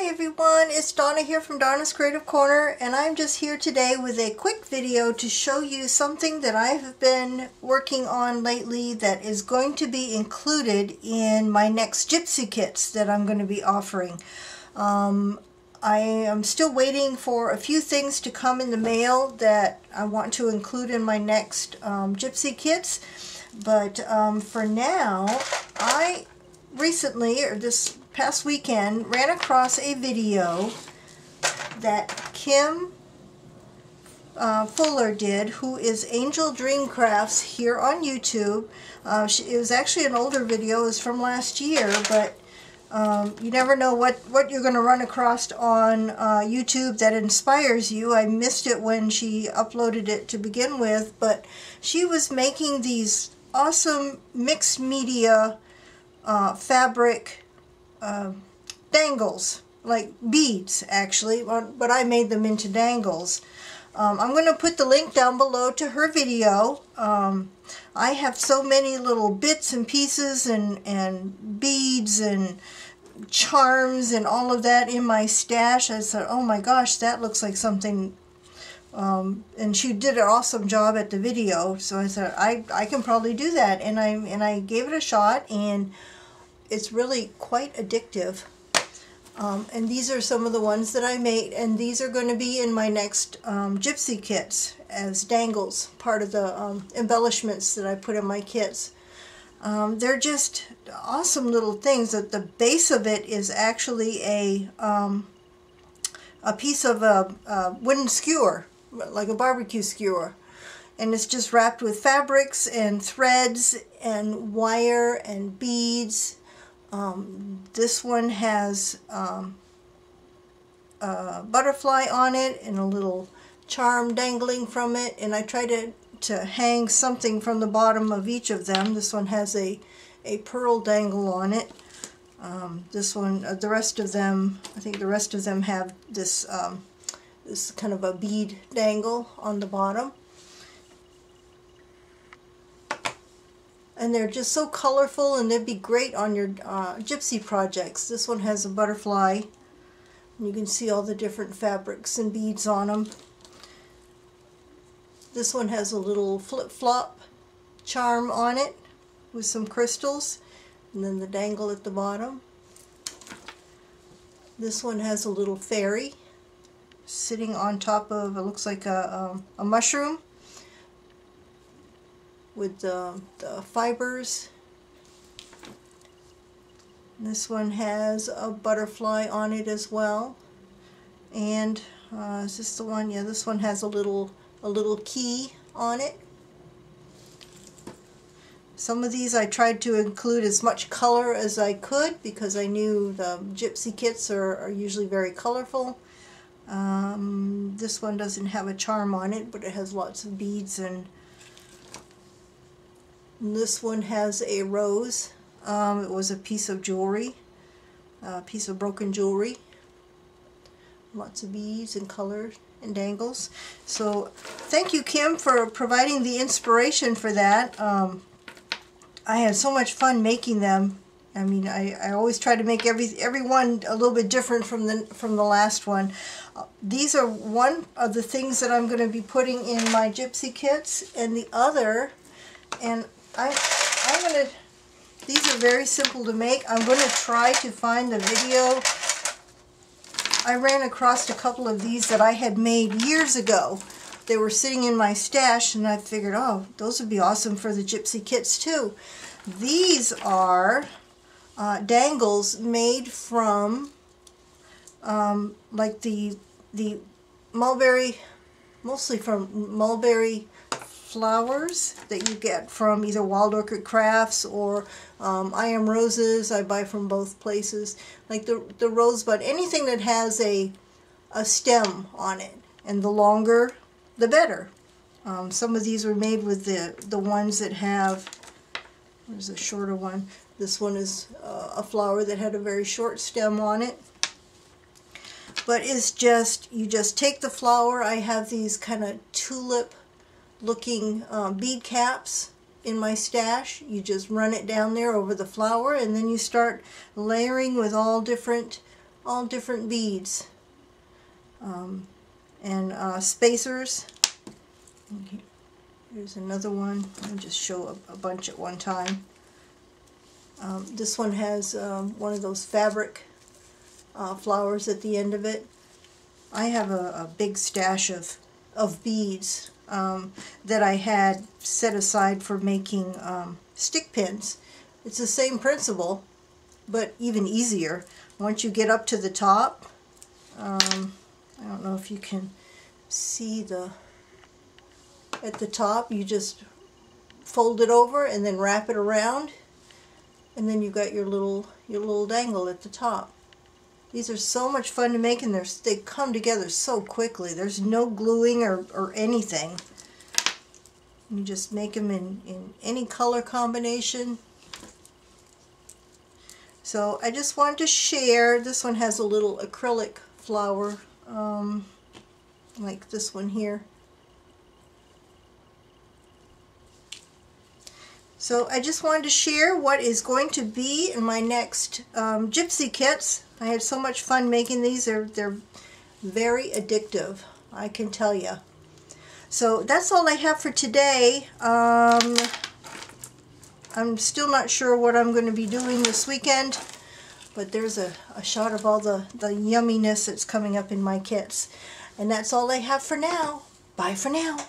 Hi everyone, it's Donna here from Donna's Creative Corner, and I'm just here today with a quick video to show you something that I've been working on lately that is going to be included in my next Gypsy Kits that I'm going to be offering. I am still waiting for a few things to come in the mail that I want to include in my next Gypsy Kits, but for now, I recently, or this past weekend, ran across a video that Kim Fuller did, who is Angel Dream Crafts here on YouTube. It was actually an older video, it was from last year, but you never know what you're going to run across on YouTube that inspires you. I missed it when she uploaded it to begin with, but she was making these awesome mixed media fabric dangles, like beads actually, but I made them into dangles. I'm going to put the link down below to her video. I have so many little bits and pieces and beads and charms and all of that in my stash. I said, oh my gosh, that looks like something, and she did an awesome job at the video, so I said I can probably do that, and I gave it a shot, and it's really quite addictive. And these are some of the ones that I made, and these are going to be in my next Gypsy Kits as dangles, part of the embellishments that I put in my kits. They're just awesome little things. That the base of it is actually a piece of a wooden skewer, like a barbecue skewer, and it's just wrapped with fabrics and threads and wire and beads. This one has a butterfly on it and a little charm dangling from it, and I tried to hang something from the bottom of each of them. This one has a pearl dangle on it. This one, the rest of them, I think the rest of them have this this kind of a bead dangle on the bottom. And they're just so colorful, and they'd be great on your gypsy projects. This one has a butterfly, and you can see all the different fabrics and beads on them. This one has a little flip-flop charm on it with some crystals, and then the dangle at the bottom. This one has a little fairy sitting on top of, it looks like a mushroom, with the fibers. This one has a butterfly on it as well. And is this the one? Yeah, this one has a little key on it. Some of these I tried to include as much color as I could because I knew the Gypsy Kits are usually very colorful. This one doesn't have a charm on it, but it has lots of beads, and this one has a rose. It was a piece of jewelry, a piece of broken jewelry. Lots of beads and colors and dangles. So thank you, Kim, for providing the inspiration for that. I had so much fun making them. I mean, I always try to make every one a little bit different from the last one. These are one of the things that I'm going to be putting in my Gypsy Kits, and the other, and I'm going to, these are very simple to make. I'm going to try to find the video. I ran across a couple of these that I had made years ago. They were sitting in my stash, and I figured, oh, those would be awesome for the Gypsy Kits too. These are dangles made from like the mulberry, mostly from mulberry flowers that you get from either Wild Orchid Crafts or I Am Roses. I buy from both places. Like the rosebud, anything that has a stem on it, and the longer the better. Some of these were made with the ones that have, there's a shorter one. This one is a flower that had a very short stem on it. But it's just, you just take the flower. I have these kind of tulip looking bead caps in my stash. You just run it down there over the flower, and then you start layering with all different all different beads. And spacers. Here's another one. I'll just show a bunch at one time. This one has one of those fabric flowers at the end of it. I have a big stash of beads that I had set aside for making stick pins. It's the same principle, but even easier. Once you get up to the top, I don't know if you can see at the top, you just fold it over and then wrap it around, and then you've got your little dangle at the top. These are so much fun to make, and they come together so quickly. There's no gluing or anything. You just make them in any color combination. So I just wanted to share. This one has a little acrylic flower, like this one here. So I just wanted to share what is going to be in my next Gypsy Kits. I had so much fun making these. They're very addictive, I can tell you. So that's all I have for today. I'm still not sure what I'm going to be doing this weekend, but there's a shot of all the yumminess that's coming up in my kits. And that's all I have for now. Bye for now.